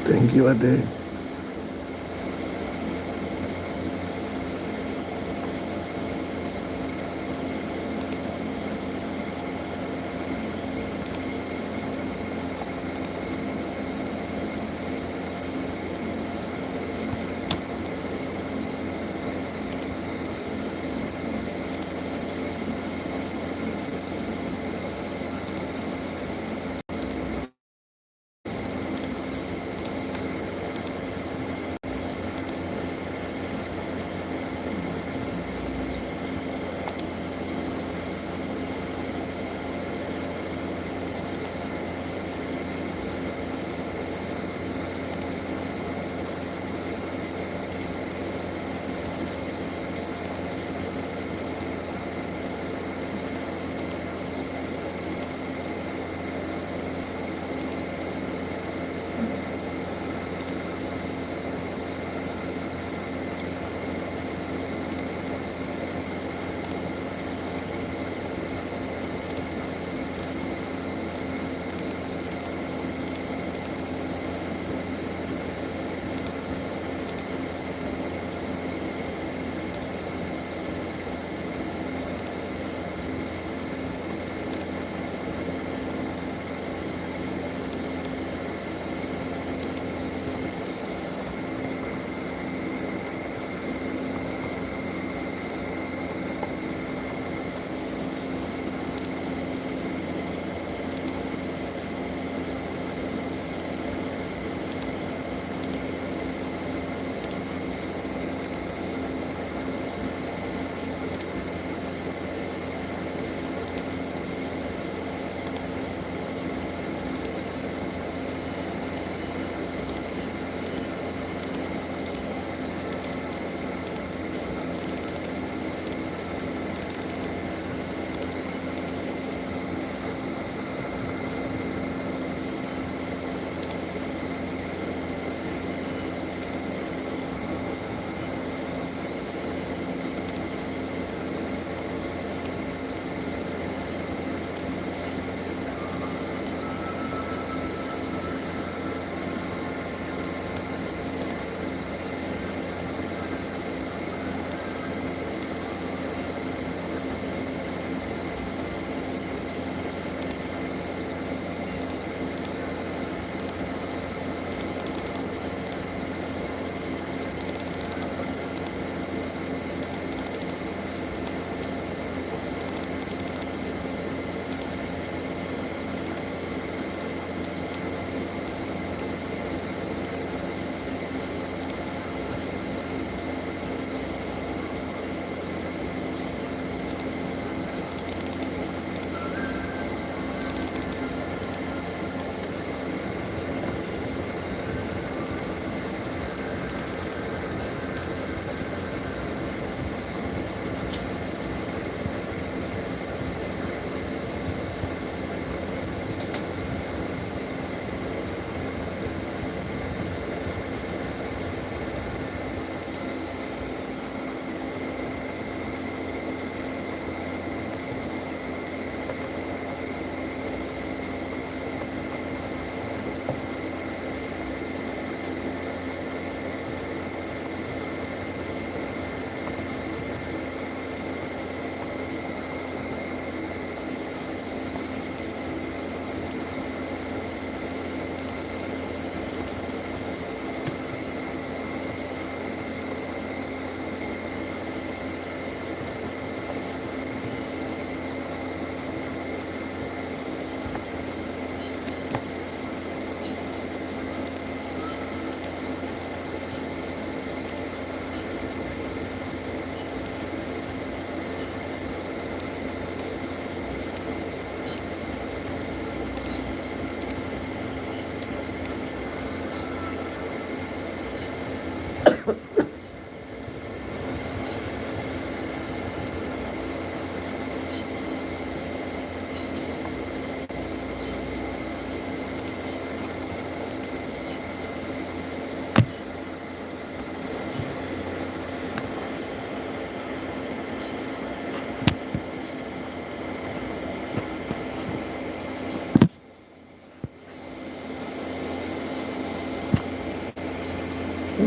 Thank you, Ate.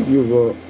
Thank you po.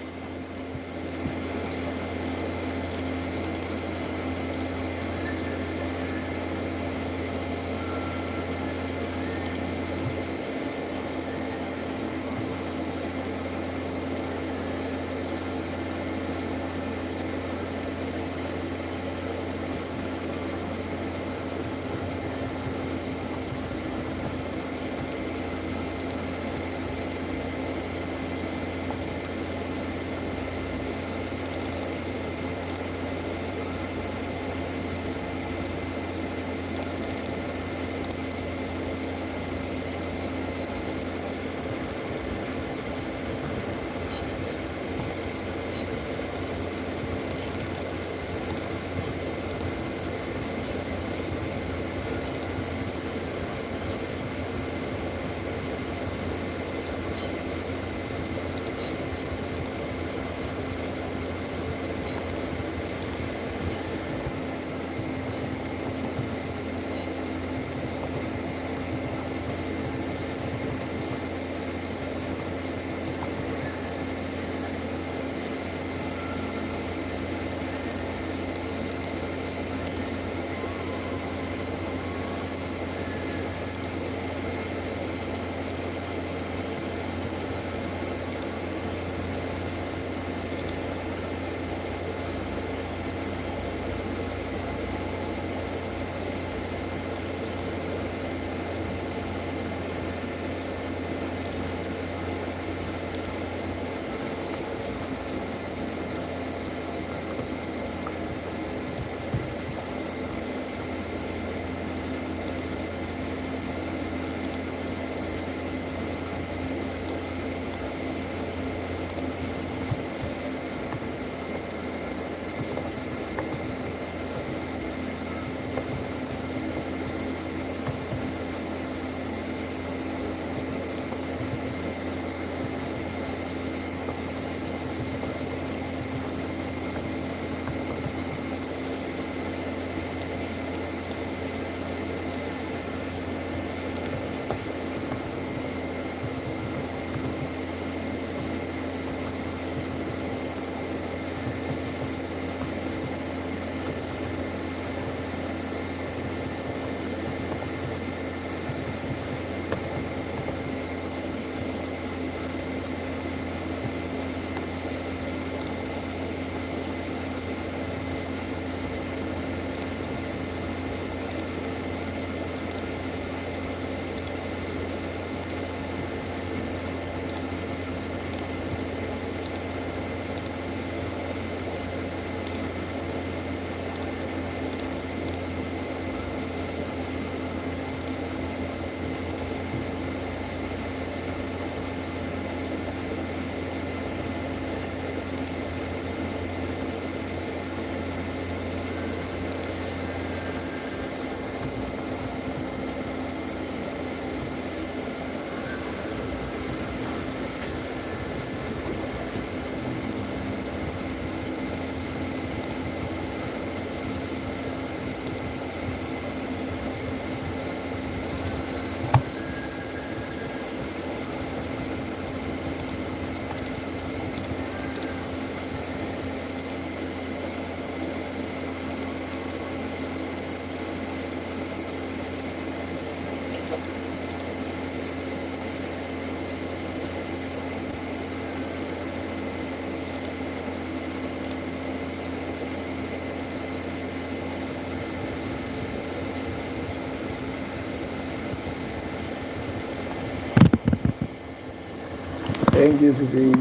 Thank you, Sisi.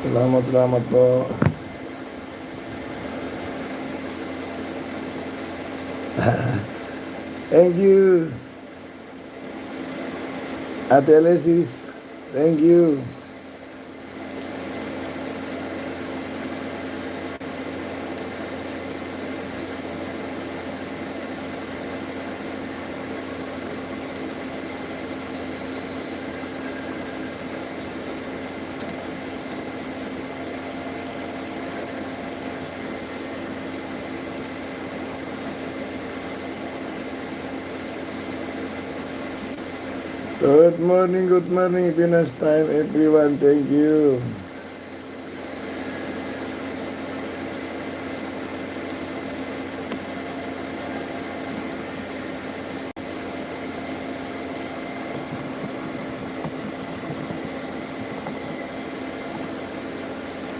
Selamat po. Thank you. Ate Alexis. Thank you. Good morning, Venus time, everyone. Thank you.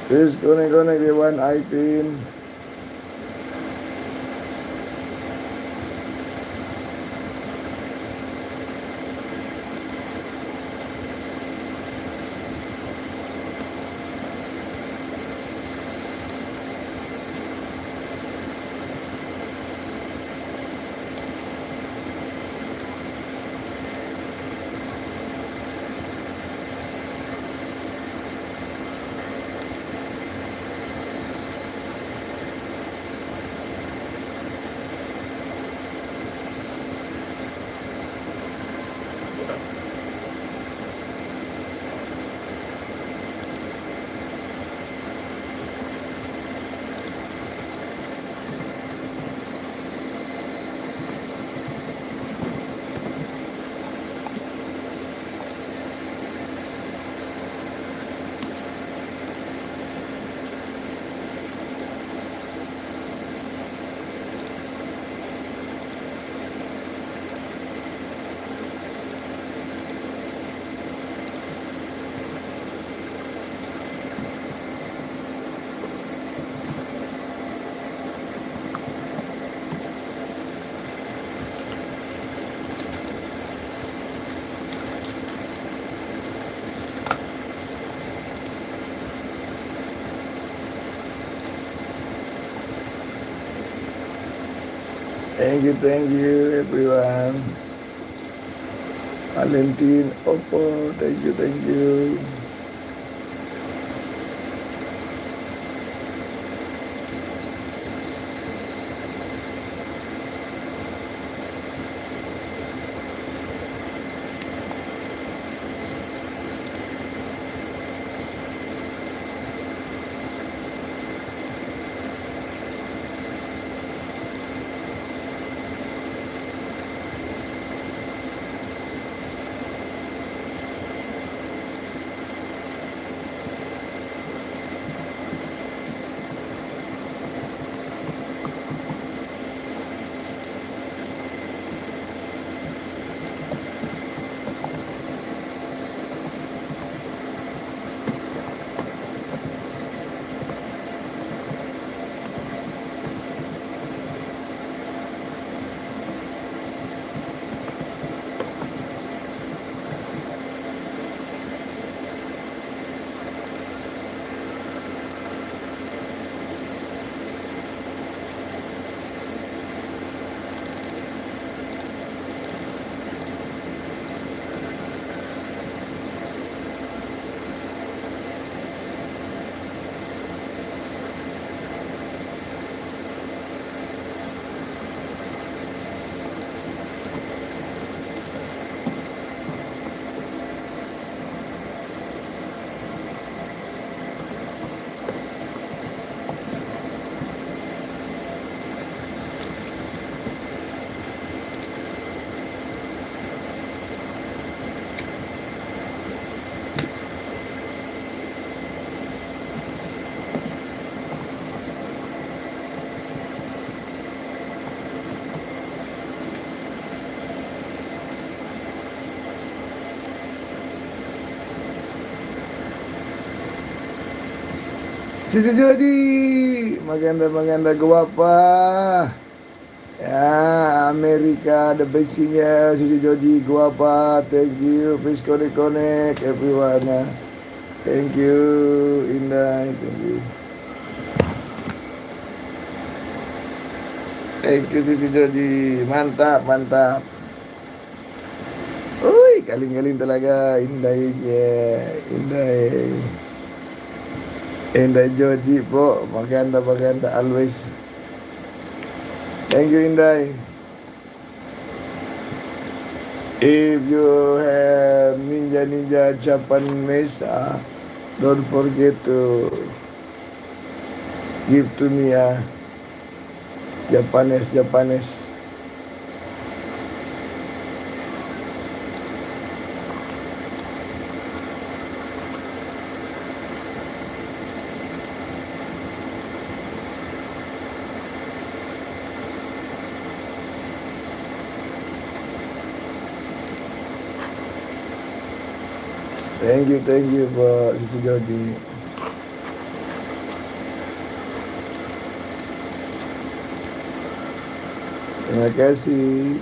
Please connect, everyone. I pin. Thank you, everyone. Valentine, oppo, thank you. Sisi Joji, maganda guapa. Ya, Amerika the bestnya Sisi Joji guapa. Thank you. Please connect everyone. Thank you, Indah. Thank you. Thank you Sisi Joji. Mantap. Ui, galing talaga. Indah Joji po. Maganda always. Thank you, Inday. If you have Ninja Japanese, don't forget to give to me Japanese. Thank you po, Sisi Joji. Terima kasih.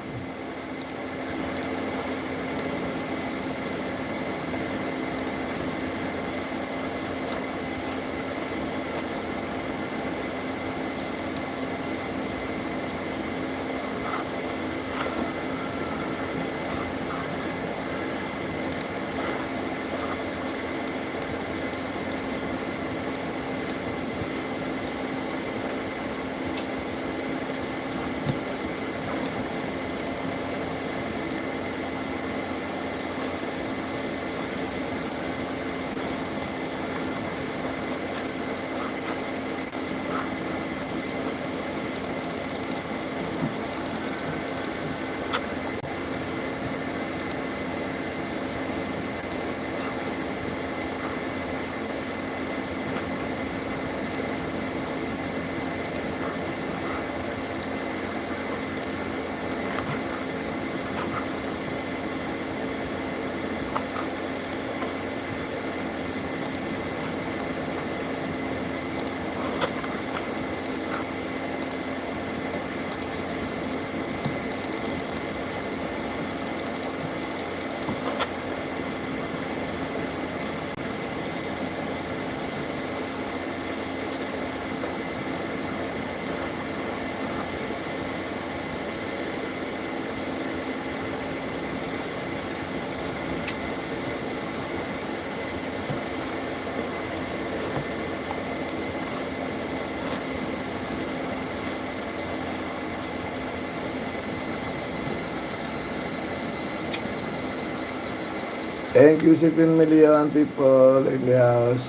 Thank you, 7 million people in the house.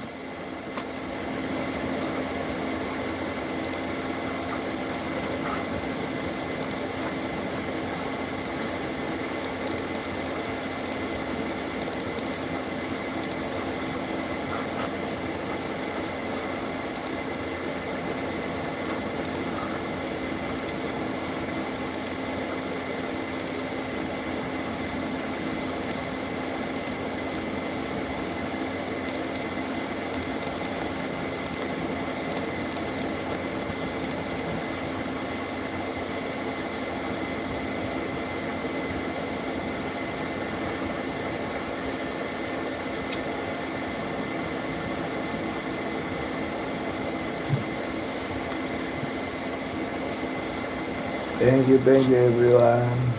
Thank you everyone.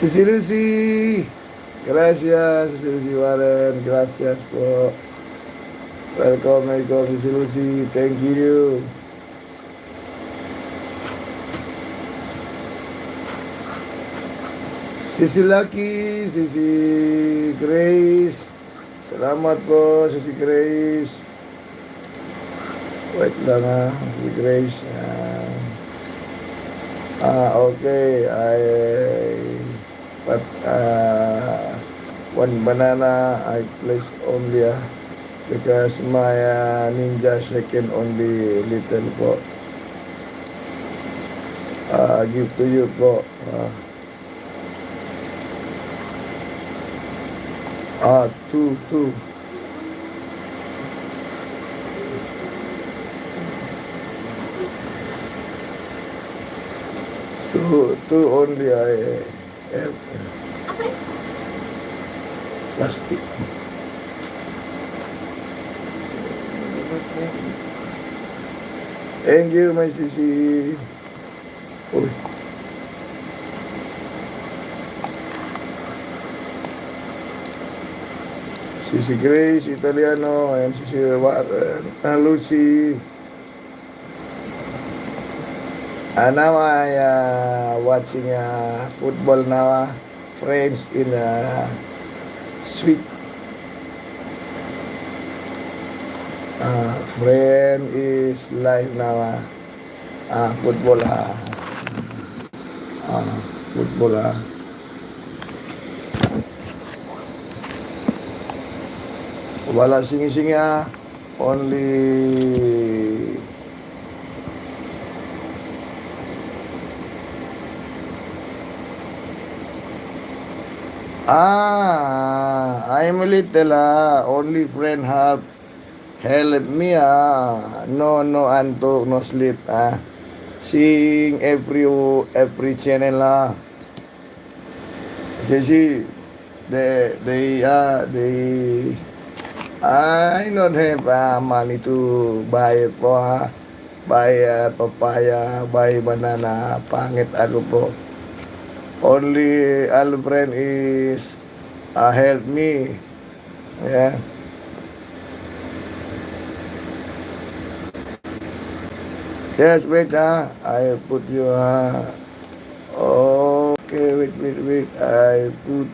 Sisi Lucy, gracias, Sisi Lucy Warren, gracias po. Welcome, Sisi Lucy, thank you. Sisi Lucky, Sisi Grace, salamat po, Sisi Grace. Wait lang Sisi Grace. Okay, but one banana I place only because my ninja second only little po. Give to you po. Two. Two only I have plastic. Thank you, my sisi. Uy. Sisi Grace Italiano and Sisi Lucy. Now I watching football now. Friends in sweet. Friend is live now. Football football wala singi-singi only I'm a little only friend help me no antok no sleep seeing every channel see they I don't have money to buy papaya, buy banana, pangit ako po. Only friend is help me. Yeah. Yes, wait I put you okay, wait. I put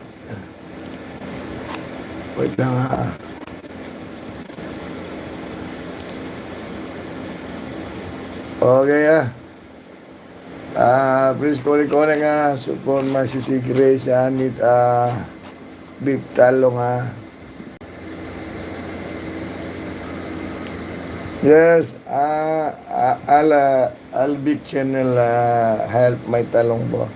wait lang Okay please kore support my sisi Grace need beef talong Yes, I'll big channel help my talong po.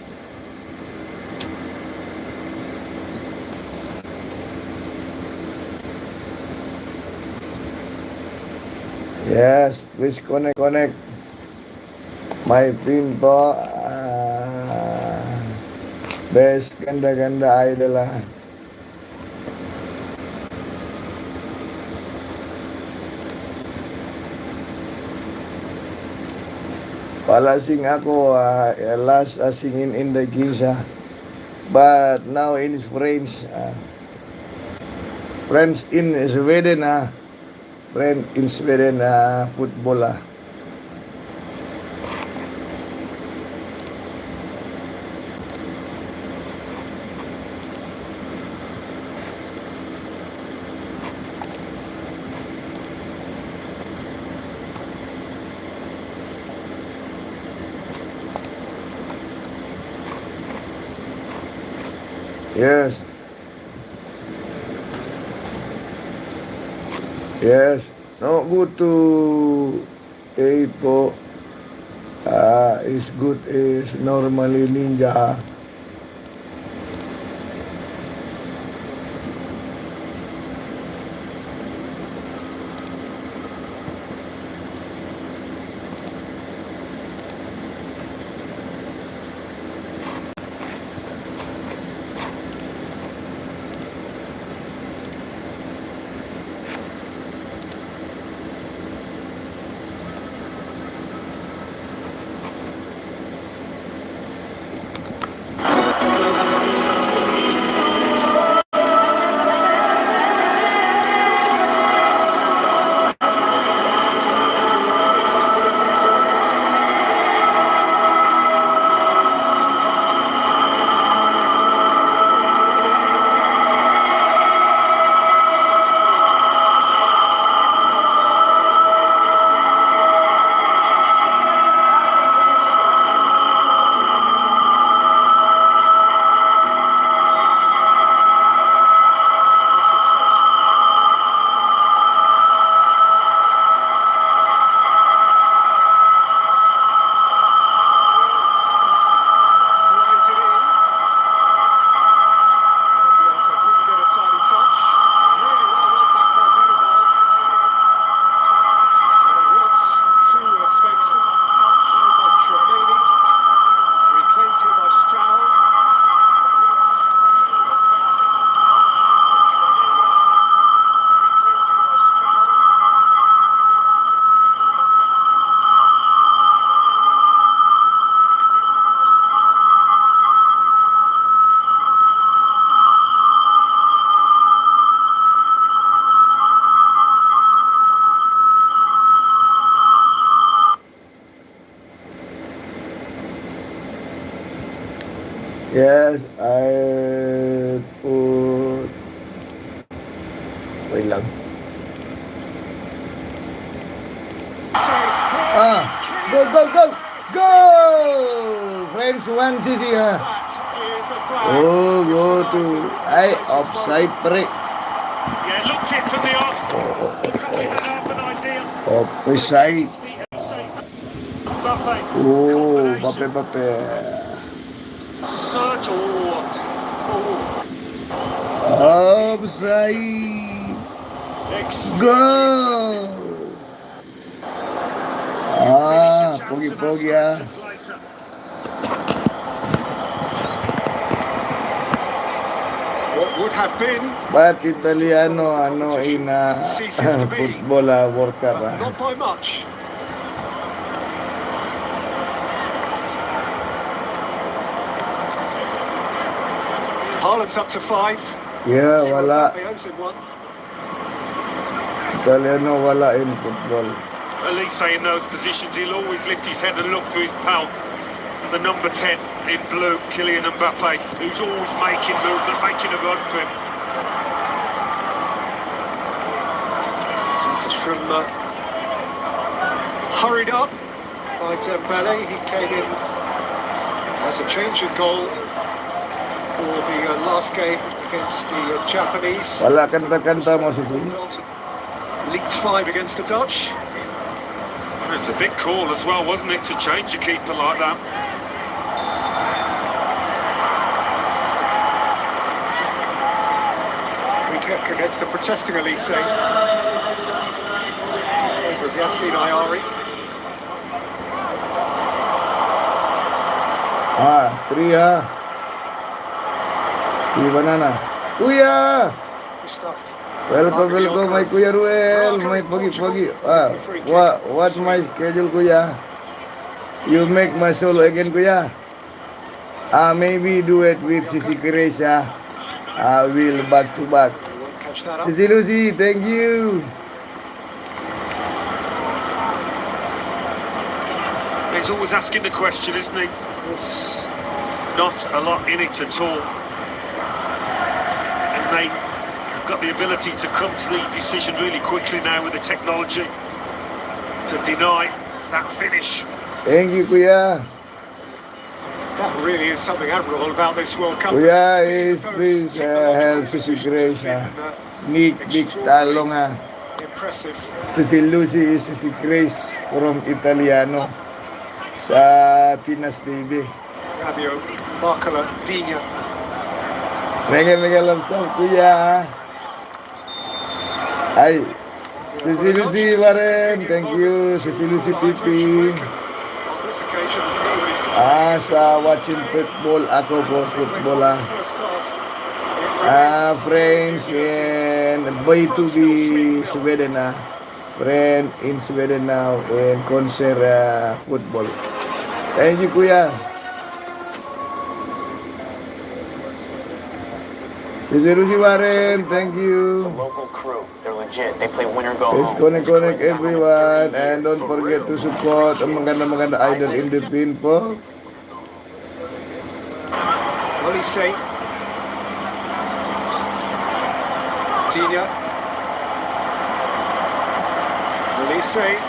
Yes, please connect. My pin po, best ganda-ganda idol Palasing ako, last singing in the Giza. But now in French, friends in Sweden, friend in Sweden, football Yes. No good to oppo. Is good is normally ninja. Yes, I put... Wait lang. Go, go, go! Go! Friends, 1cc ha. Oh, go to... Ay, offside pre. Yeah, looked it from the off. Probably had half an idea. Offside. Mbappe. Oh, Mbappe. Search or what? Offside. Go! Pogi-pogi ah. What would have been, But Italiano in football World Cup not by much. Haaland's up to 5. Yeah, wala. Mbappe owes him one. Italiano wala in football. At least in those positions, he'll always lift his head and look for his pal, the number 10 in blue, Kylian Mbappe, who's always making movement, making a run for him. From hurried up by Dembele. He came in as a change in goal for the last game against the Japanese. Wala kanta-kanta mo si Sisi. Leaked 5 against the Dutch. It's a big call as well, wasn't it, to change a keeper like that? Free kick against the protesting Elise. With Yassine Ayari. 3 Di banana. Kuya! Stuff. Welcome, my Kuya Ruel. My pagi-pagi. What's my schedule, Kuya? You make my solo again, Kuya? Maybe do it with Sisi Grace, will back to back. Sisi Lucy, thank you. He's always asking the question, isn't he? Not a lot in it at all. And they've got the ability to come to the decision really quickly now with the technology to deny that finish. Thank you, Kuya. That really is something admirable about this World Cup. Kuya is please help Sisi Grace. Nick Talong. Impressive. Sisi Lucy is Sisi Grace from Italiano. Sa Pinas Baby. Rabio, Barcola, Dina. Mega love song, Kuya. Ay, Sisi Lucy Waren, thank you. Sisi Lucy TV. On this occasion, nobody's Sa watching football, ako po football friends in boy to be Sweden friend in Sweden now in concert football. Thank you, Kuya. Sisi Lucy Waren, thank you. The local crew, they're legit. They play win or go Please home. connect everyone and don't forget to support ang maganda idol in the pin po. Olise. Dina. Olise.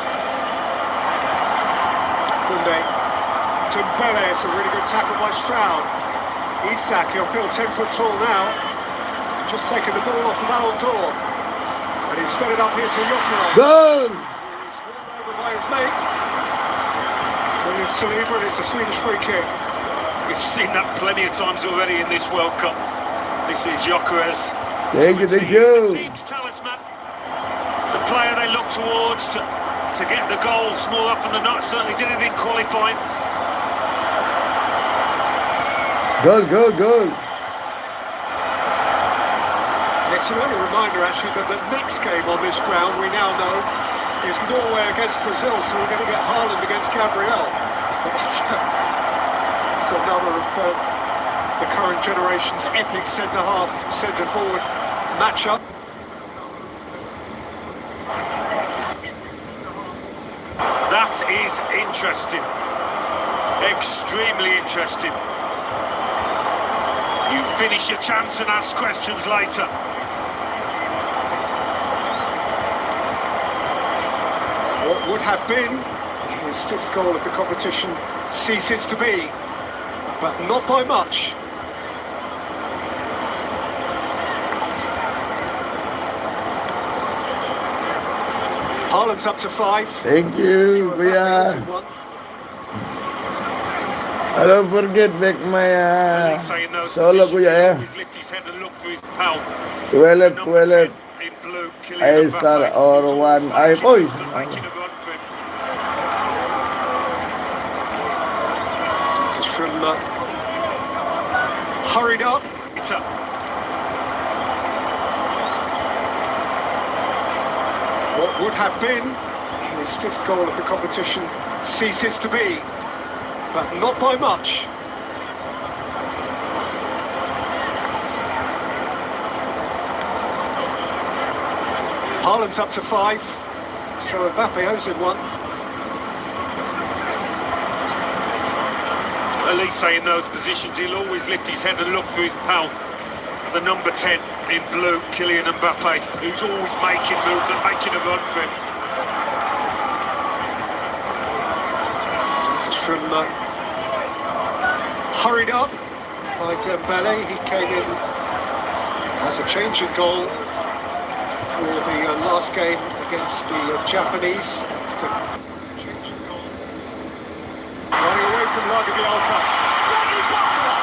Kunde. Dembele. It's a really good tackle by Stroud. Isak, he'll feel 10 foot tall now. Just taking the ball off the Ballon d'Or. And he's fed it up here to Jokeran. Goal! He's hauled over by his mate. William Saliba, and it's a Swedish free kick. We've seen that plenty of times already in this World Cup. This is Jokeres. Thank you. The team's talisman. The player they look towards to get the goals more often than not. Certainly did it in qualifying. Goal. It's a only reminder, actually, that the next game on this ground, we now know, is Norway against Brazil, so we're going to get Haaland against Gabriel. It's another of the current generation's epic centre-half, centre-forward matchup. That is interesting. Extremely interesting. You finish your chance and ask questions later. What would have been his fifth goal of the competition ceases to be, but not by much. Haaland's up to 5. Thank you, So Kuya. Mbappe one. Don't forget back my At least in those solo, positions, Kuya. he'll Yeah. always lift his head and look for his pal. Toilet, Number toilet. 10 in blue, I Kylian star Mbappe, or who's always one I boys. making a run for him. To Schindler. Hurried up. What would have been his fifth goal of the competition ceases to be, but not by much. Haaland's up to 5, so Mbappe owes him one. At least in those positions, he'll always lift his head and look for his pal. The number 10 in blue, Kylian Mbappe, who's always making movement, making a run for him. To Schindler. Hurried up by Dembele. He came in as a change in goal for the last game against the Japanese. Running away from Lagerbielka. Danny Buckler!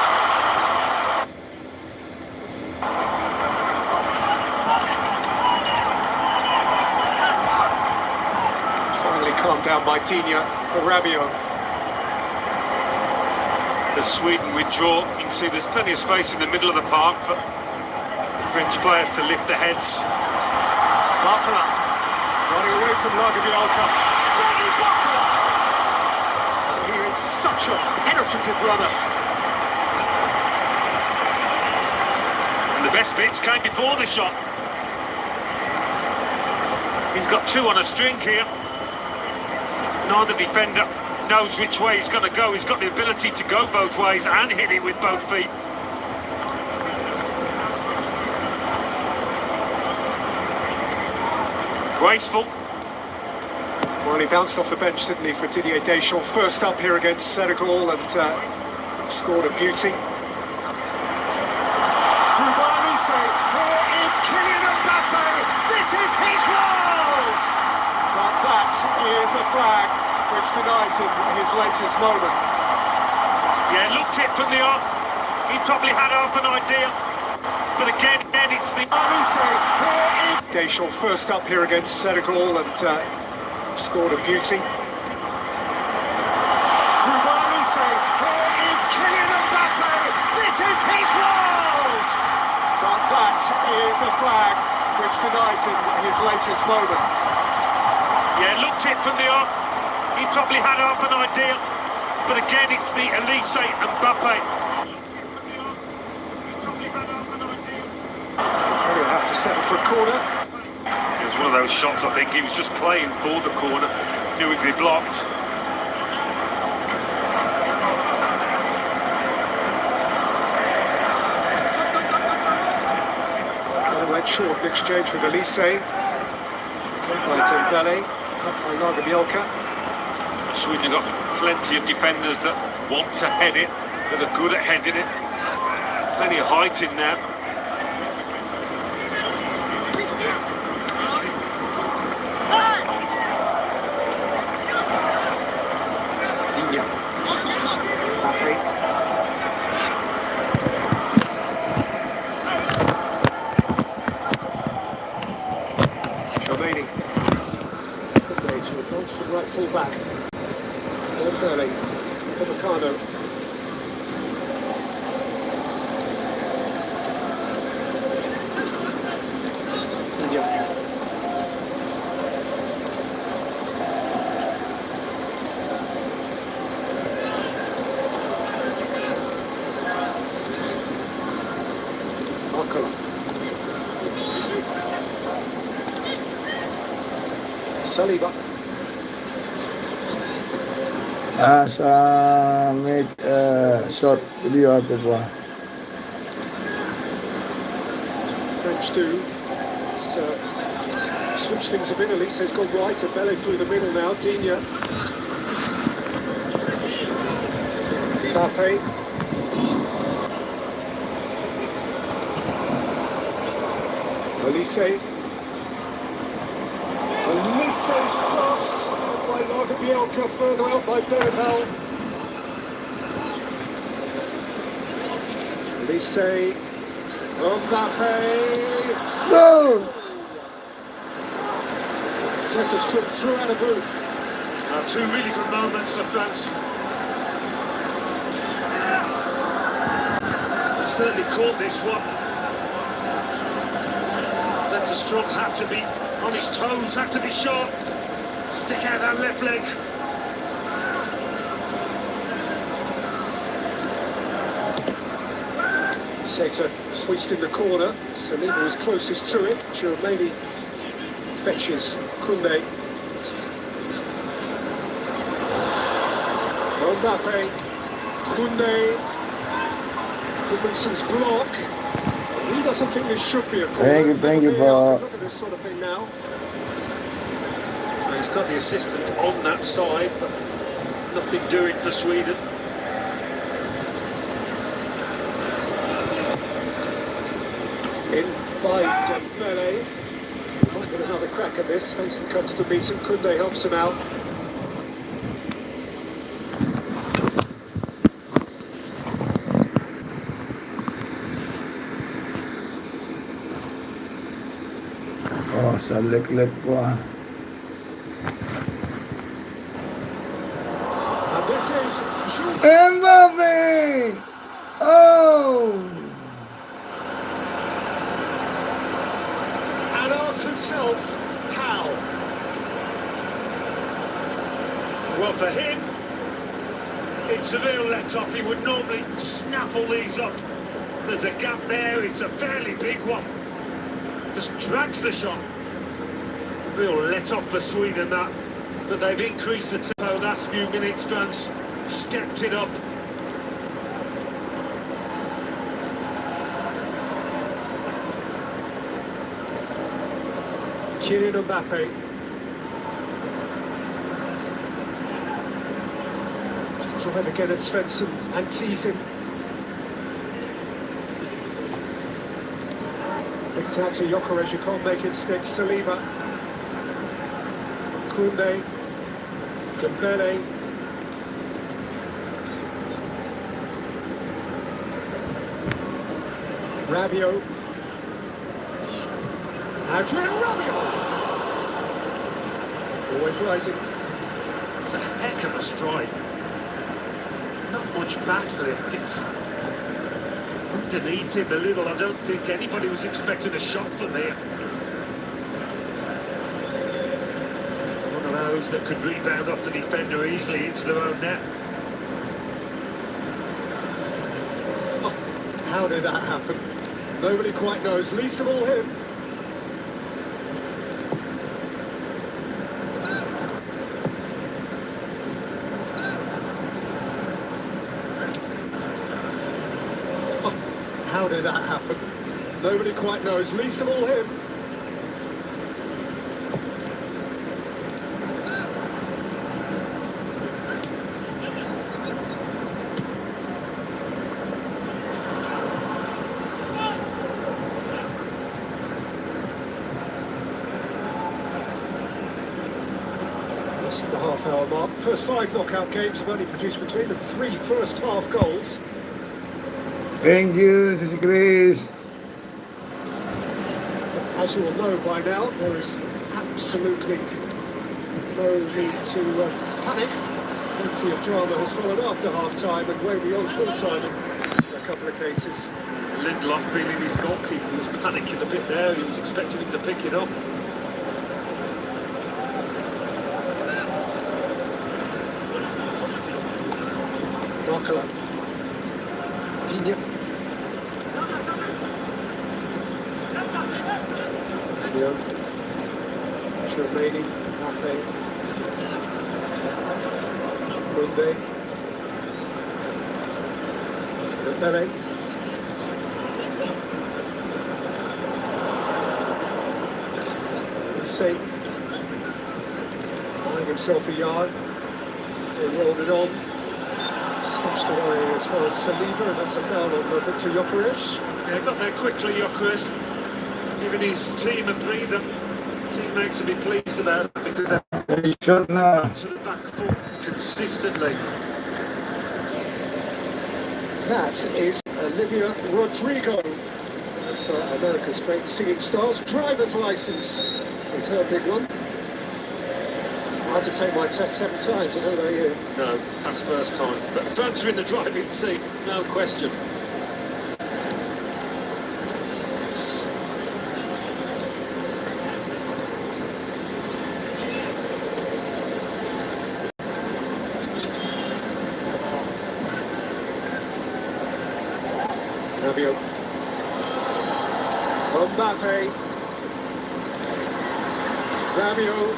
Finally calmed down by Digne for Rabiot. As Sweden withdraw, you can see there's plenty of space in the middle of the park for the French players to lift their heads. Buckler running away from Lagerbielka. Danny Buckler! Oh, he is such a penetrative runner. And the best bits came before the shot. He's got 2 on a string here. Neither defender knows which way he's going to go. He's got the ability to go both ways and hit it with both feet. Graceful. Well, he bounced off the bench, didn't he, for Didier Deschamps. First up here against Senegal and scored a beauty. Through by Olise. Here is Kylian Mbappe. This is his world! But that is a flag which denies him his latest moment. Yeah, looked it from the off. He probably had half an idea. But again, it's the... Olise. Here is Deschamps. First up here against Senegal and scored a beauty. Through by Olise. Here is Kylian Mbappe. This is his world! But that is a flag which denies him his latest moment. Yeah, looked it from the off. He probably had half an idea. But again, it's the Olise and Mbappe. He'll have to settle for a corner. It was one of those shots, I think. He was just playing for the corner. Knew it'd be blocked. Went short in exchange with Olise. Come by Dembele. Up by Lagerbielka. Sweden have got plenty of defenders that want to head it, that are good at heading it. Plenty of height in there. Digne. Mbappe. Chouameni. Good way to advance from right full back. Dembele. Upamecano. Digne. Buckler. Saliba. Sa make short video ako po. French do. It's, switch things a bit. Elise's gone wide to Bele through the middle now. Digne. Mbappe. Elise. Elise's cross by Lagerbielke, further out by Berval. Elise. Mbappe. No! Set a strip through out of boot. Two really good moments for France. Certainly caught this one. Zetterstrom had to be on his toes, had to be sharp. Stick out that left leg. Seta hoist in the corner. Saliba was closest to it. Chouameni fetches Koundé. Mbappe. Koundé. Goodmanson's block. He doesn't think this should be a corner. Thank you, Bob. Look at this sort of thing now. He's got the assistant on that side, but nothing doing for Sweden. In by Dembele. He might get another crack at this. Svensson comes to meet him. Koundé helps him out. Oh, sa leg ko ah. And this is Jules. Mbappe! Oh! And asks himself, how? Well, for him, it's a real let-off. He would normally snaffle these up. There's a gap there, it's a fairly big one. Just drags the shot. Real let-off for Sweden, that. But they've increased the tempo last few minutes, France. Stepped it up. Kylian Mbappe. Drive again at Svensson and tease him. Picked out to Gyökeres, you can't make it stick. Saliba. Koundé. Dembele. Rabiot. Adrien Rabiot. Always rising. It's a heck of a strike. Not much backlift. It's underneath him a little. I don't think anybody was expecting a shot from there. One of those that could rebound off the defender easily into their own net. Oh, how did that happen? Nobody quite knows, least of all him. How did that happen? Nobody quite knows, least of all him. That's the half-hour mark. First 5 knockout games have only produced between them 3 first-half goals. Thank you, Sissy Chris. As you will know by now, there is absolutely no need to panic. Plenty of drama has followed after half-time and way beyond full-time in a couple of cases. Lindelof feeling his goalkeeper was panicking a bit there. He was expecting him to pick it up. Barcola. Digne. Young. Chouameni. Mbappe. Koundé. Dembele. Elise buying himself a yard. They rolled it on. Snatched away as far as Saliba, and that's a foul on Victor Gyökeres. Yeah, got there quickly, Gyökeres. Giving his team a breather. Teammates will be pleased about that because they're Shot now. to the back foot consistently. That is Olivia Rodrigo of America's great singing stars. Driver's license is her big one. I had to take my test 7 times, I don't know you. No, that's first time. But France are in the driving seat, no question. Rabiot. Mbappe. Rabiot.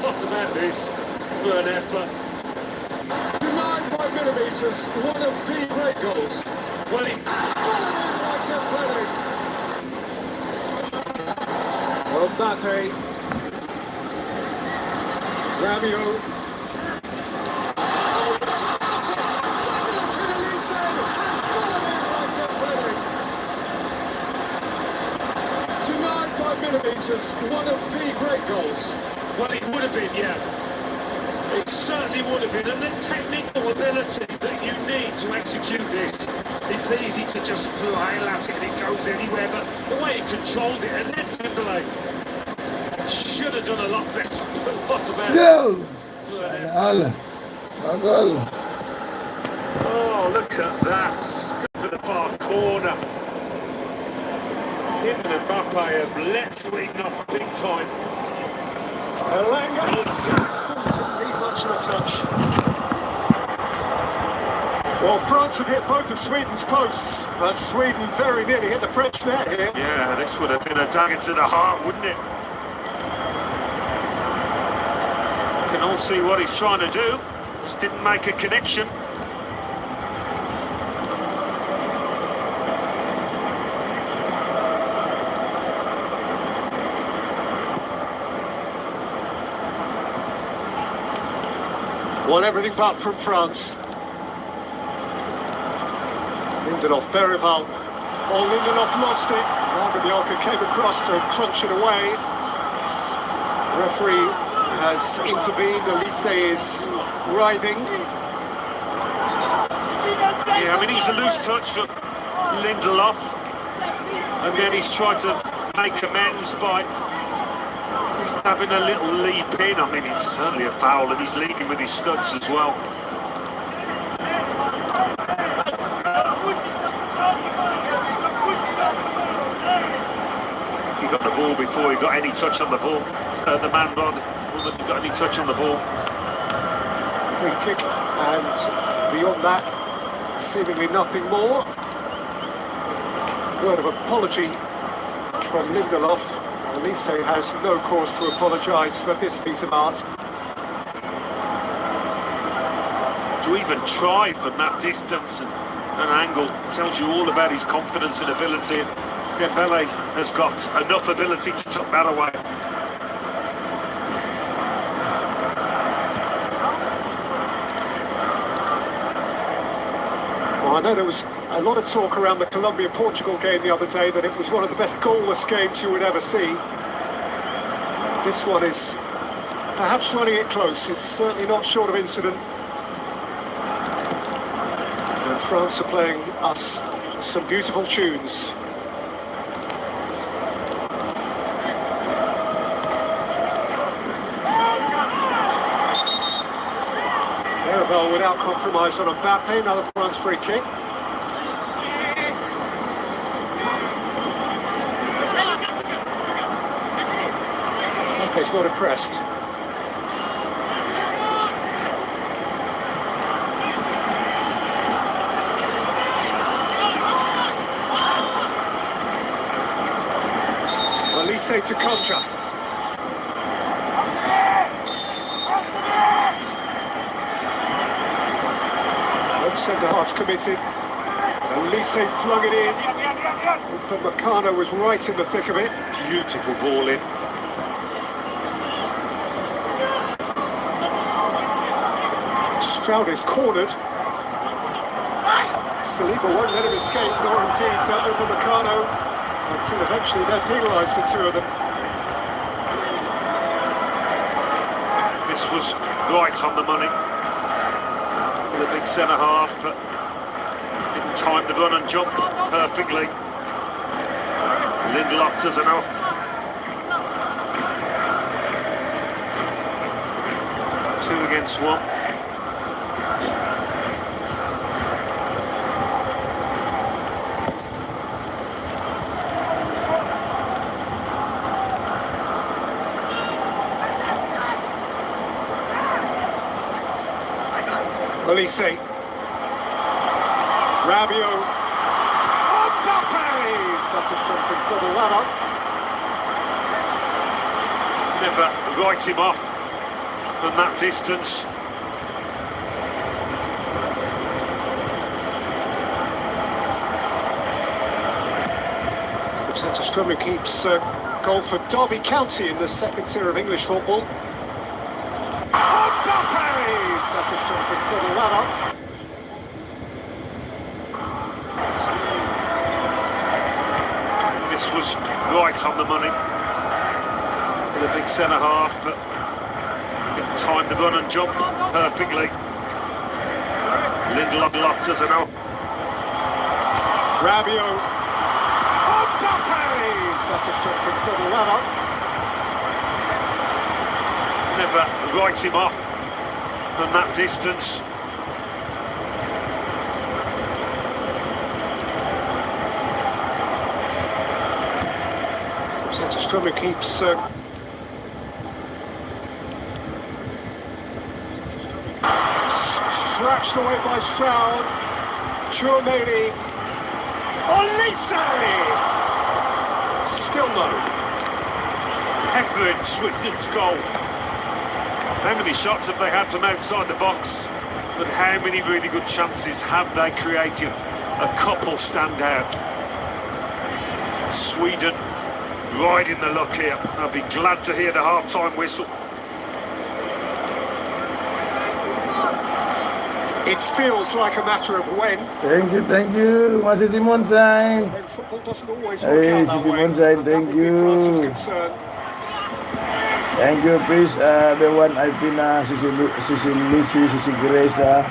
What about this for an effort? Denied by millimetres, one of the great goals. Well, Followed in by Dembele. Mbappe. Rabiot. Oh, it's about it! Fabulous hit Elise, and followed in by Dembele. Denied by millimetres, one of the great goals. well, it would have been, yeah. It certainly would have been. And the technical ability that you need to execute this. It's easy to just fly at it and it goes anywhere, but the way he controlled it, and then Dembele should have done a lot better. But what about Goal! for an effort? Al. A goal. Oh, look at that. Good for the far corner. Him and Mbappe have let swing off big time. Elanga didn't need much of a touch. Well, France have hit both of Sweden's posts, but Sweden very nearly hit the French net here. Yeah, this would have been a dagger to the heart, wouldn't it? You can all see what he's trying to do. Just didn't make a connection. Won everything but from France. Lindelof, Berival. Oh, Lindelof lost it. Bianca came across to crunch it away. The referee has intervened. Elise is writhing. Yeah, I mean, he's a loose touch from Lindelof. And then he's tried to make amends by just having a little leap in. I mean, it's certainly a foul, and he's leading with his studs as well. He got the ball before he got any touch on the ball. The man Rod got any touch on the ball. Free kick, and beyond that, seemingly nothing more. Word of apology from Lindelof. Elise has no cause to apologise for this piece of art. To even try from that distance and an angle tells you all about his confidence and ability. Dembele has got enough ability to tuck that away. Well, I know there was a lot of talk around the Colombia-Portugal game the other day that it was one of the best goalless games you would ever see. This one is perhaps running it close. It's certainly not short of incident. And France are playing us some beautiful tunes. Berival without compromise on Mbappe, another France free kick. Mbappe's not impressed. Elise to contra. Both centre-halves committed. Elise flung it in, but Meccano was right in the thick of it. Beautiful ball in. Stroud is cornered. Saliba won't let him escape, nor indeed Upamecano, until eventually they're penalised, the two of them. This was right on the money. With a big centre half, but didn't time the run and jump perfectly. Lindelof does enough. Two against one. Olise, Rabiot, Mbappe! Such a strength and double that up. Never write him off from that distance. Zetterstrom keeps goal for Derby County in the second tier of English football. Mbappe! Such a strength and double that up. This was right on the money. With a big centre half, but didn't time the run and jump perfectly. Lindelof does enough. Rabiot, Mbappe! Such a strength and double that up. Never write him off from that distance. Zetterstrom keeps scratched away by Stroud. Chouameni, Olise! Still no. Peppering Swindon's goal. How many shots have they had from outside the box? But how many really good chances have they created? A couple stand out. Sweden riding the luck here. I'll be glad to hear the half-time whistle. It feels like a matter of when. Thank you. Masih Simon Sain. When football doesn't always work Hey, out that way. Simon Sain, And thank that would be France's you. concern. Thank you, please. Dewan Alpina, Sisi Lucy, Sisi Gresa.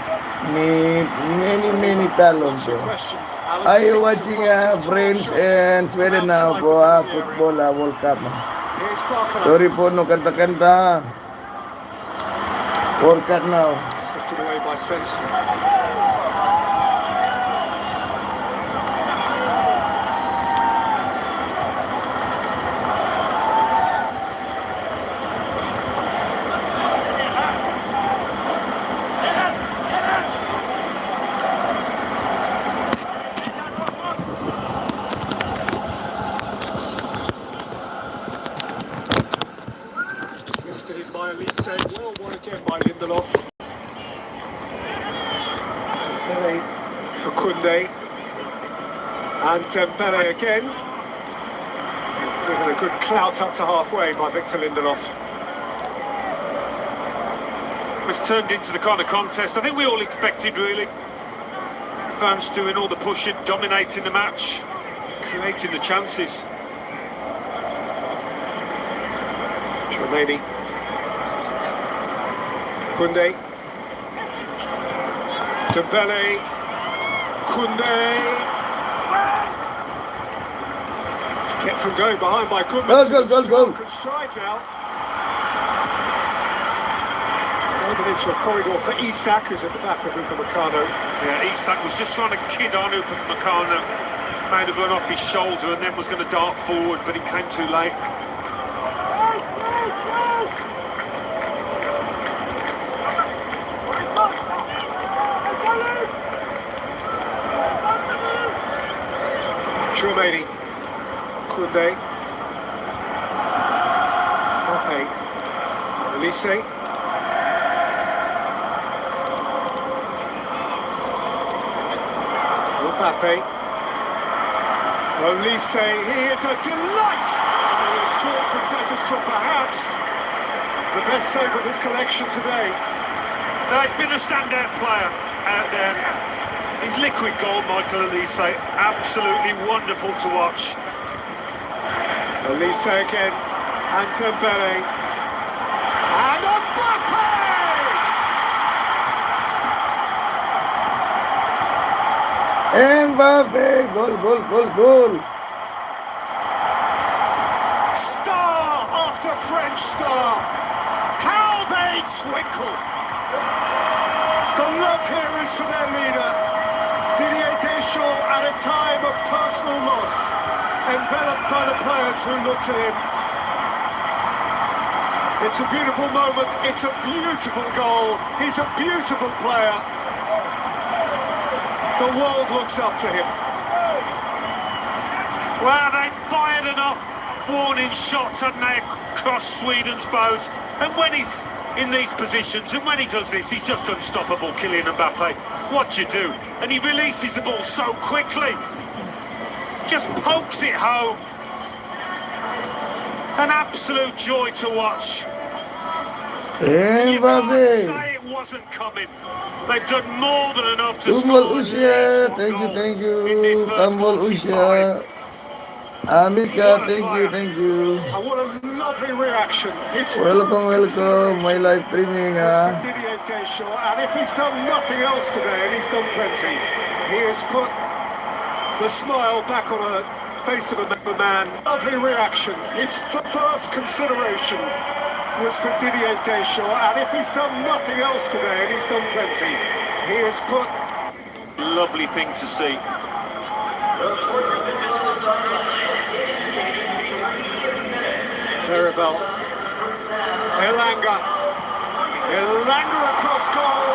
Many talents. What's your question, Alan? Are you Six watching of France's 12 France shots and Sweden from now outside po the penalty football area. World Cup? Here's Barker. Sorry po, no kanta-kanta. World Cup now. Sifted away by Svensson. Drifted in by Olise. Well won again by Lindelof. Dembele, Koundé, and Dembele again. Given a good clout up to halfway by Victor Lindelof. It's turned into the kind of contest I think we all expected, really. France doing all the pushing, dominating the match, creating the chances. Chouameni, Koundé, Dembele, Koundé. Kept from going behind by Goodman. Goal. Can stride now. Open into a corridor for Isak, who's at the back of Upamecano. Yeah, Isak was just trying to kid on Upamecano, made a run off his shoulder and then was going to dart forward, but he came too late. Chouameni, Koundé, Mbappe, Olise, Mbappe, Olise, he is a delight! And he is drawn from Zetterstrom, perhaps the best save of his collection today. No, he's been a standout player out there. His liquid gold, Michael Elise, absolutely wonderful to watch. Elise again, and Dembele. And Mbappe! Mbappe, goal. Star after French star. How they twinkle. The love here is for their leader. Didier Deschamps at a time of personal loss, enveloped by the players who look to him. It's a beautiful moment, it's a beautiful goal, he's a beautiful player. The world looks up to him. Well, they've fired enough warning shots, haven't they, across Sweden's bows. And when he's in these positions, and when he does this, he's just unstoppable, Kylian Mbappe. What you do? And he releases the ball so quickly. Just pokes it home. An absolute joy to watch. You can't say it wasn't coming. They've done more than enough to score. Thank you. Tambol Usha. Amika, thank you. And what a lovely reaction. Welcome, my live streaming. Didier Deschamps, and if he's done nothing else today, and he's done plenty, he has put the smile back on the face of a man. Lovely reaction. His first consideration was for Didier Deschamps, and if he's done nothing else today, and he's done plenty, he has put... Lovely thing to see. Verivel. Elanga across goal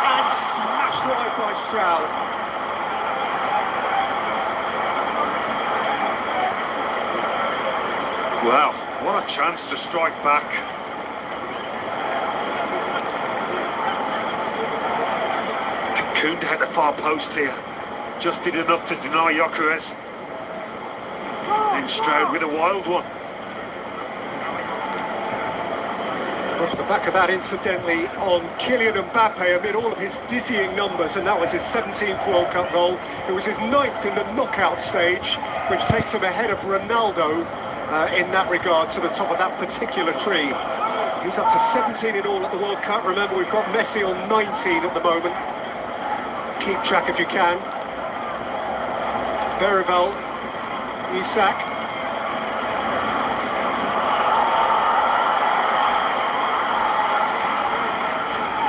and smashed wide by Stroud. Wow, what a chance to strike back. Kunda at the far post here. Just did enough to deny Gyökeres. And Stroud with a wild one. Off the back of that, incidentally, on Kylian Mbappe amid all of his dizzying numbers, and that was his 17th World Cup goal. It was his 9th in the knockout stage, which takes him ahead of Ronaldo in that regard to the top of that particular tree. He's up to 17 in all at the World Cup. Remember, we've got Messi on 19 at the moment. Keep track if you can. Verivel, Isak.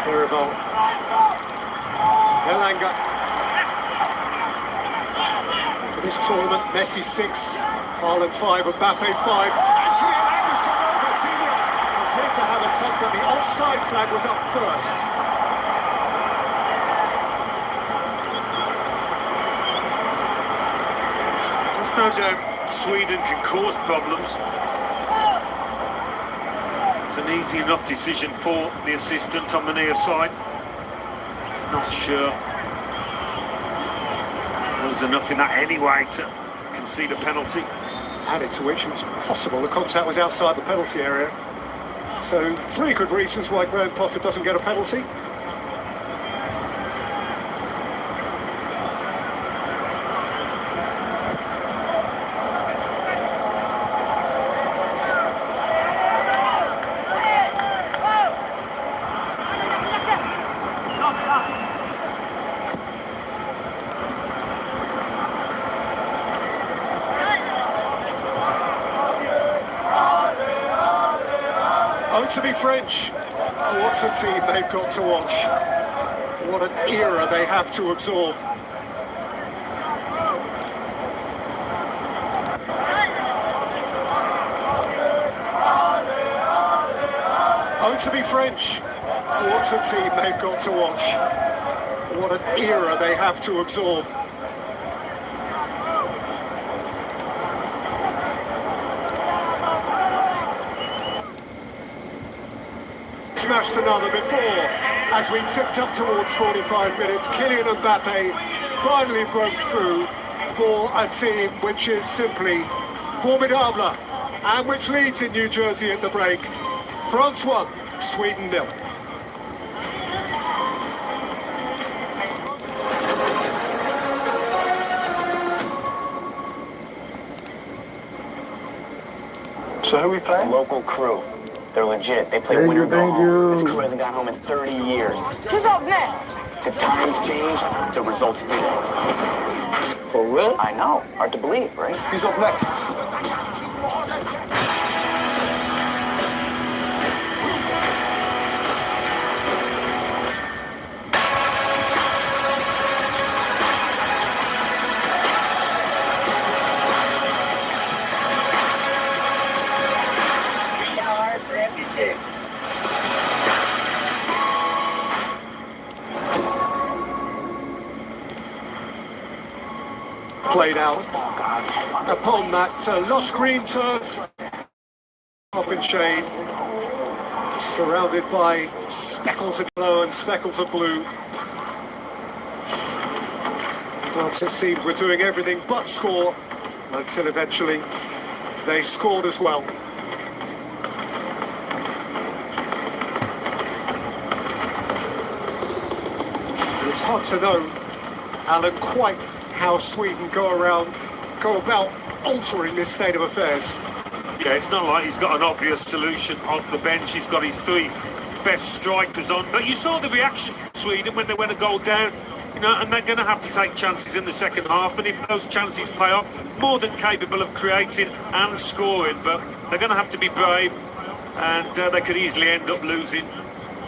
Verivel. Elanga. For this tournament, Messi 6, Haaland 5, Mbappe 5. Actually, Elanga's gone over. Didier appeared to have a tug, but the offside flag was up first. There's no doubt Sweden can cause problems. It's an easy enough decision for the assistant on the near side. Not sure there was enough in that anyway to concede a penalty. Added to which it was possible the contact was outside the penalty area. So 3 good reasons why Graham Potter doesn't get a penalty. To be French, what a team they've got to watch. What an era they have to absorb. Oh, to be French, what a team they've got to watch. What an era they have to absorb. Smashed another before. As we tipped up towards 45 minutes, Kylian Mbappe finally broke through for a team which is simply formidable and which leads in New Jersey at the break. France 1, Sweden 0. So who are we playing? Local crew. They're legit. They play Thank winner you, go thank home. you. This crew hasn't got home in 30 years. Who's up next? The times change, the results didn't. For real? I know. Hard to believe, right? Who's up next? Played out upon that lush green turf, up in shade, surrounded by speckles of yellow and speckles of blue. Whilst it seems we're doing everything but score, until eventually they scored as well. And it's hard to know, Alan, quite how Sweden go about altering this state of affairs. Yeah, it's not like he's got an obvious solution on the bench. He's got his three best strikers on. But you saw the reaction of Sweden when they went a goal down, you know, and they're going to have to take chances in the second half. But if those chances pay off, more than capable of creating and scoring. But they're going to have to be brave, and they could easily end up losing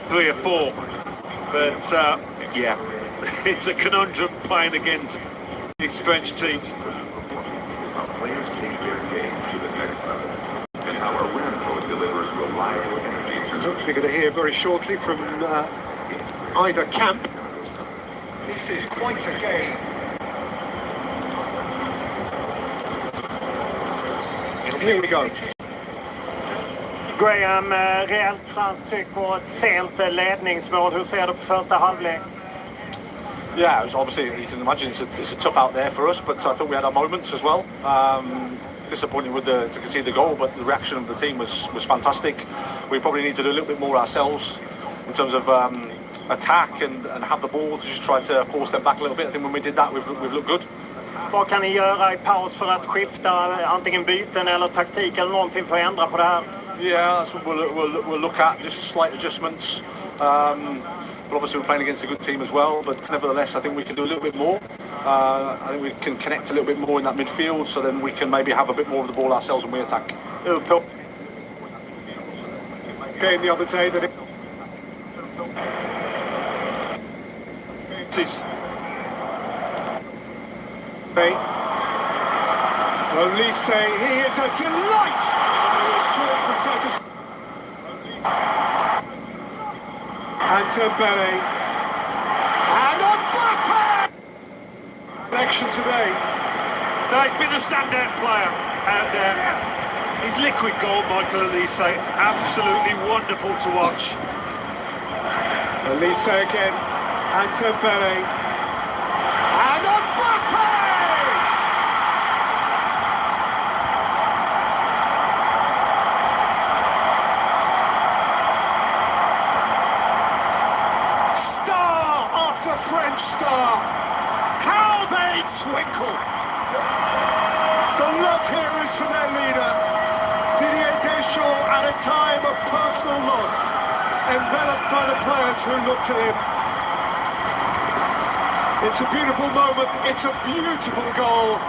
3 or 4. But, yeah, it's a conundrum playing against this French team. How players take their game to the next level, and how Aramco delivers reliable energy to Hopefully going to hear very shortly from either camp. This is quite a game. Here we go. Graham, rejält franskt tryck och ett sent ledningsmål. Hur ser du på första halvlek? Yeah, it was obviously, you can imagine it's a tough out there for us, but I thought we had our moments as well. Disappointed to concede the goal, but the reaction of the team was fantastic. We probably need to do a little bit more ourselves in terms of attack and have the ball to just try to force them back a little bit. I think when we did that, we've looked good. Vad kan ni göra i paus för att skifta antingen byten eller taktik eller någonting för att ändra på det här? Yeah, that's what we'll look at, just slight adjustments. But obviously we're playing against a good team as well, but nevertheless I think we can do a little bit more. I think we can connect a little bit more in that midfield, so then we can maybe have a bit more of the ball ourselves when we attack. Game the other day that Elise, he is a delight! And he is drawn from Santos. And Dembele. And Mbappe! Election today. No, he's been a standout player out there. His liquid goal, Michael Elise, absolutely wonderful to watch. Elise again. And Dembele. And Mbappe! French star, how they twinkle! The love here is for their leader, Didier Deschamps, at a time of personal loss, enveloped by the players who looked at him. It's a beautiful moment, it's a beautiful goal.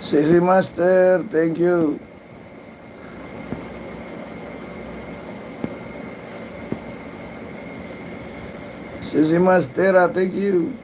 Sisi Master, thank you. Sisi Master, thank you.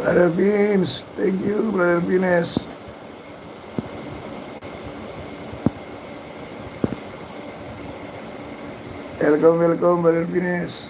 Brother Beans, thank you, Brother Beans. Welcome, Brother Beans.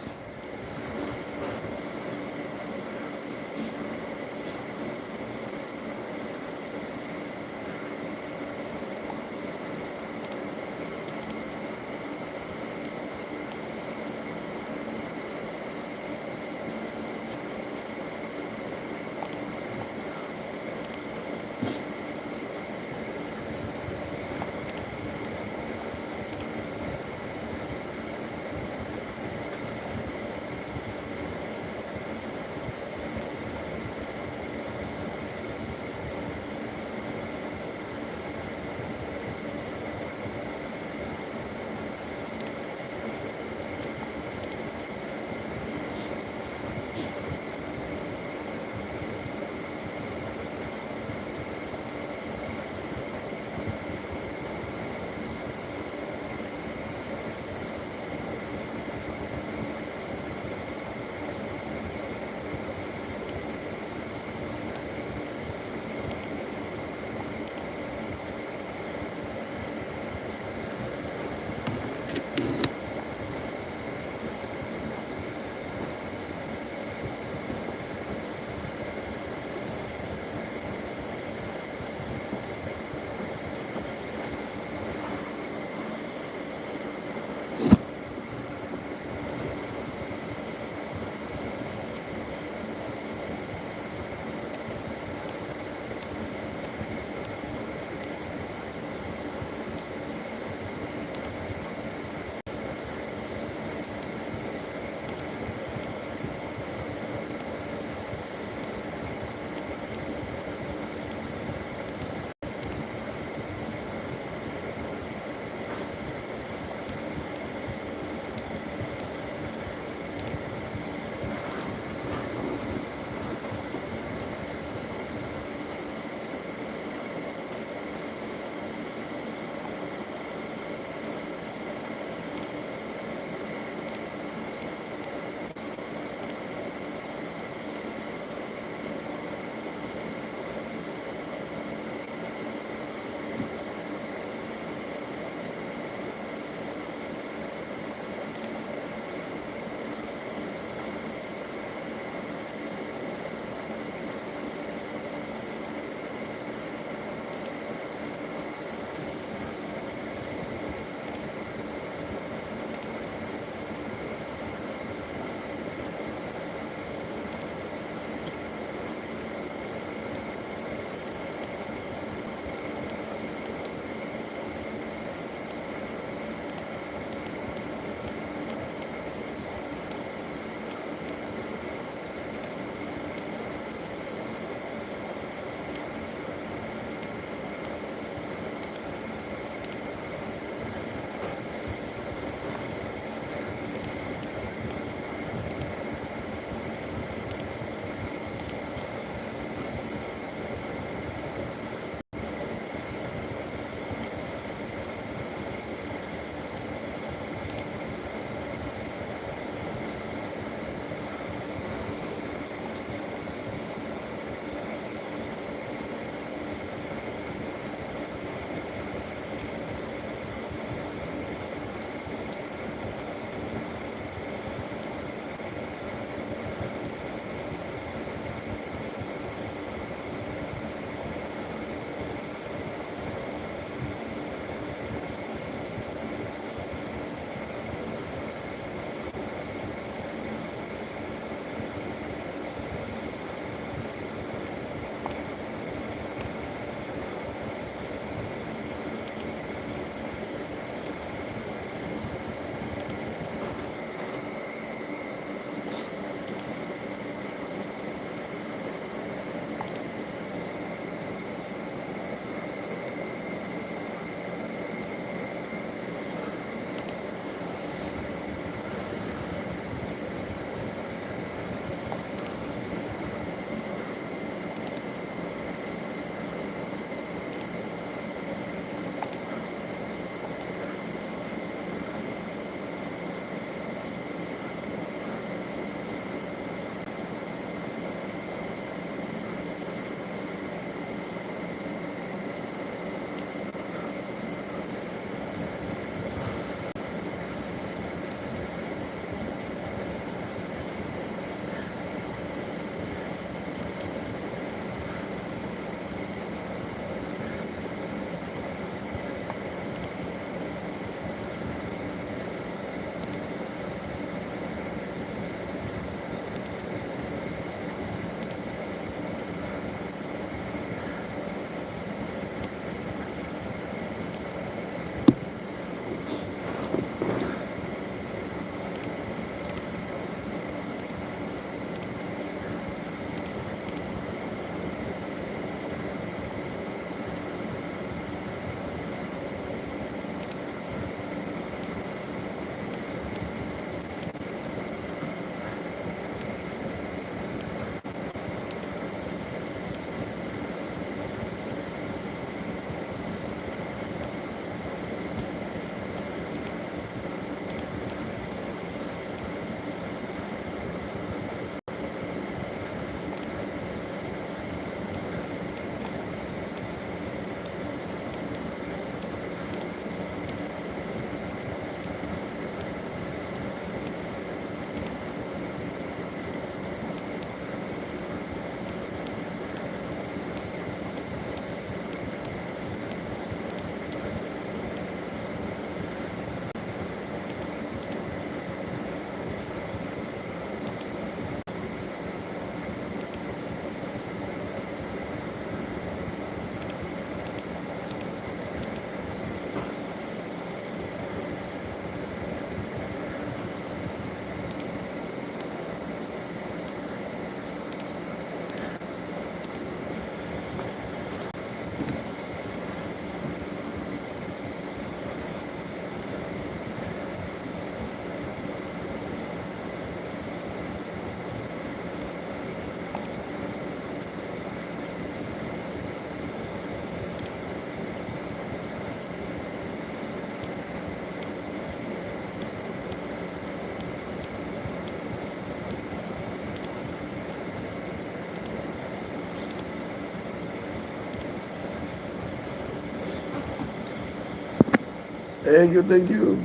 Thank you, thank you.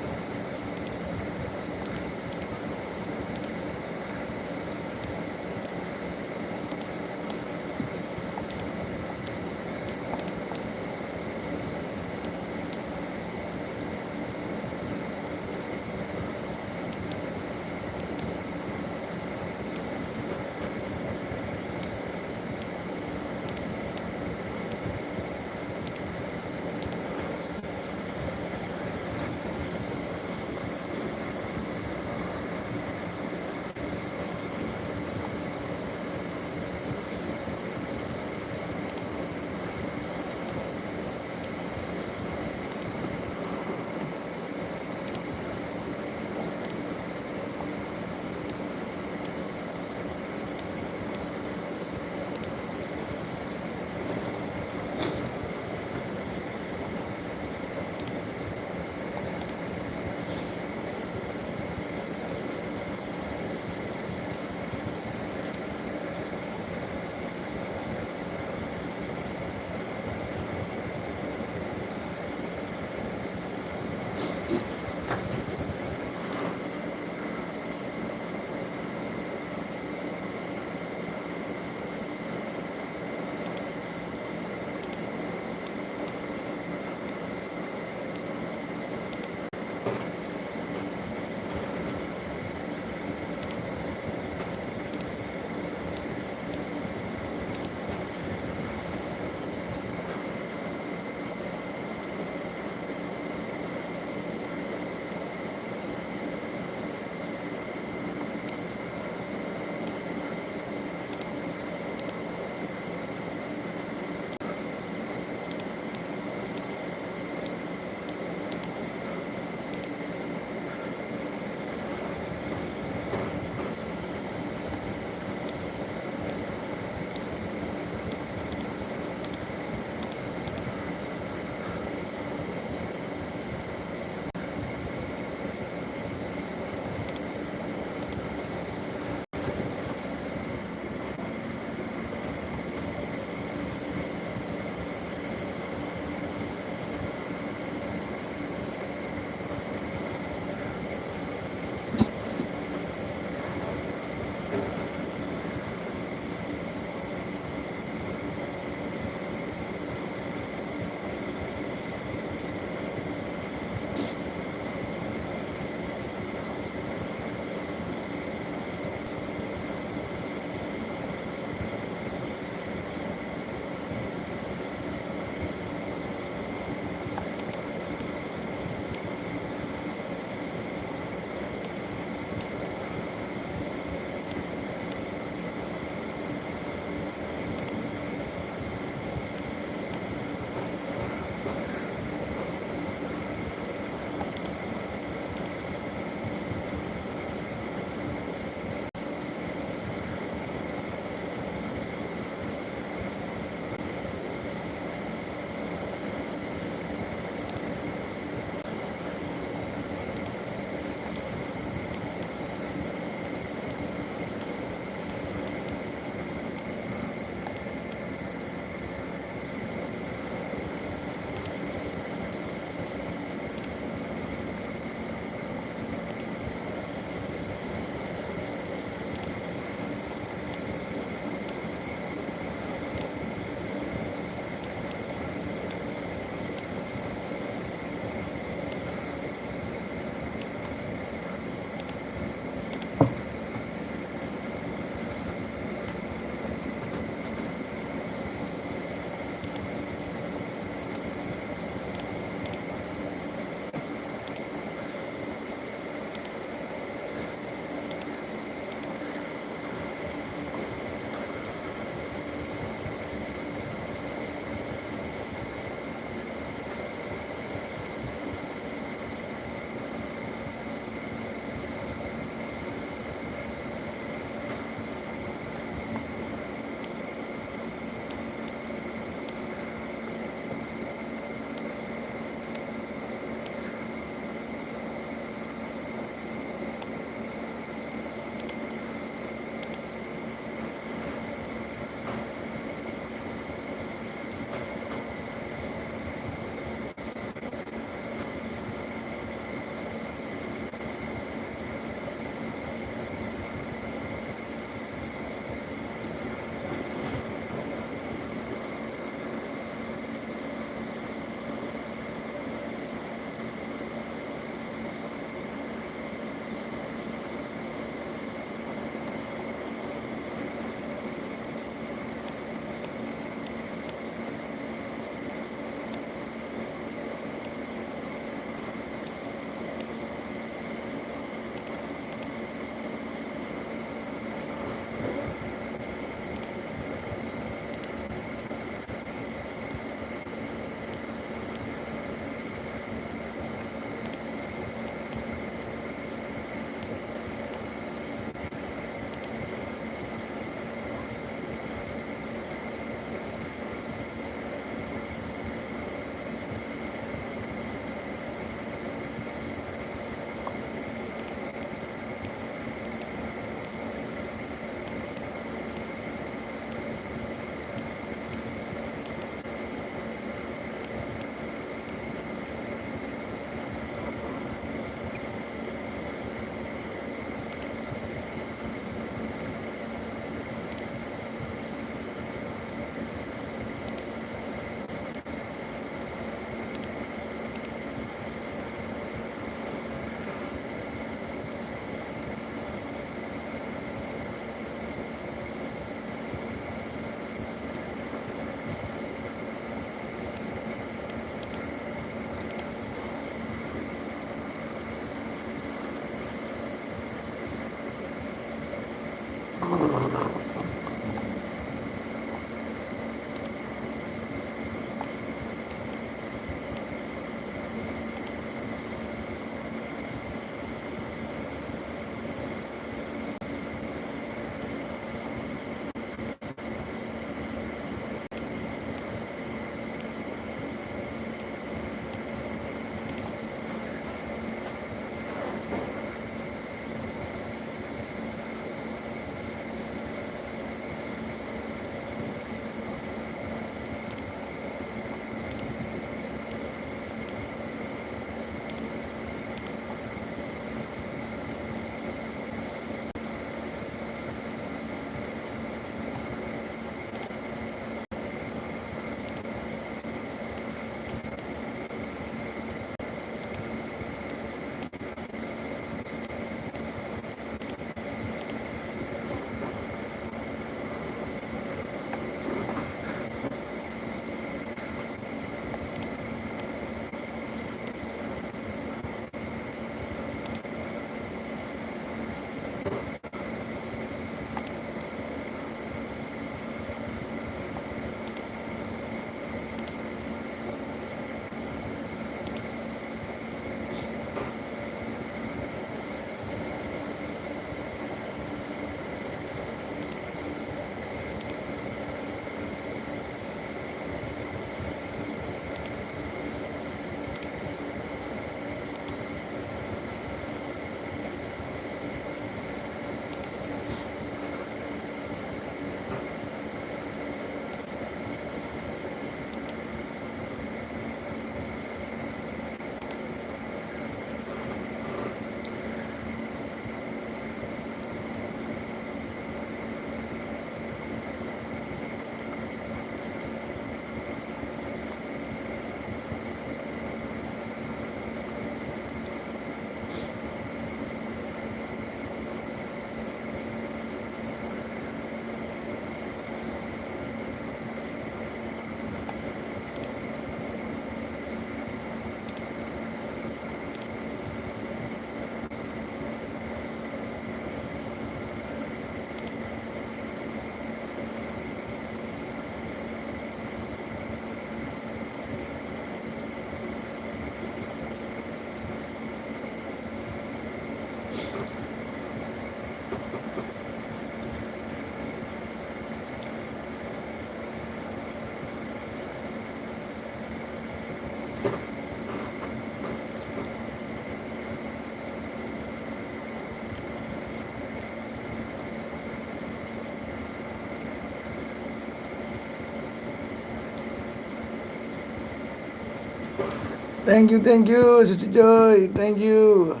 Thank you, Sister Joy. Thank you.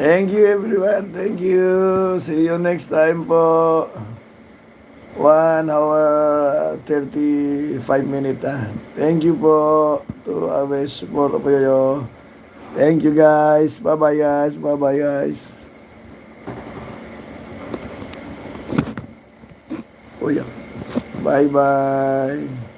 Thank you everyone. Thank you. See you next time po. 1 hour 35 minutes. Thank you po to always support po yo. Thank you guys. Bye-bye guys. Bye-bye guys. Oh yeah. Bye-bye.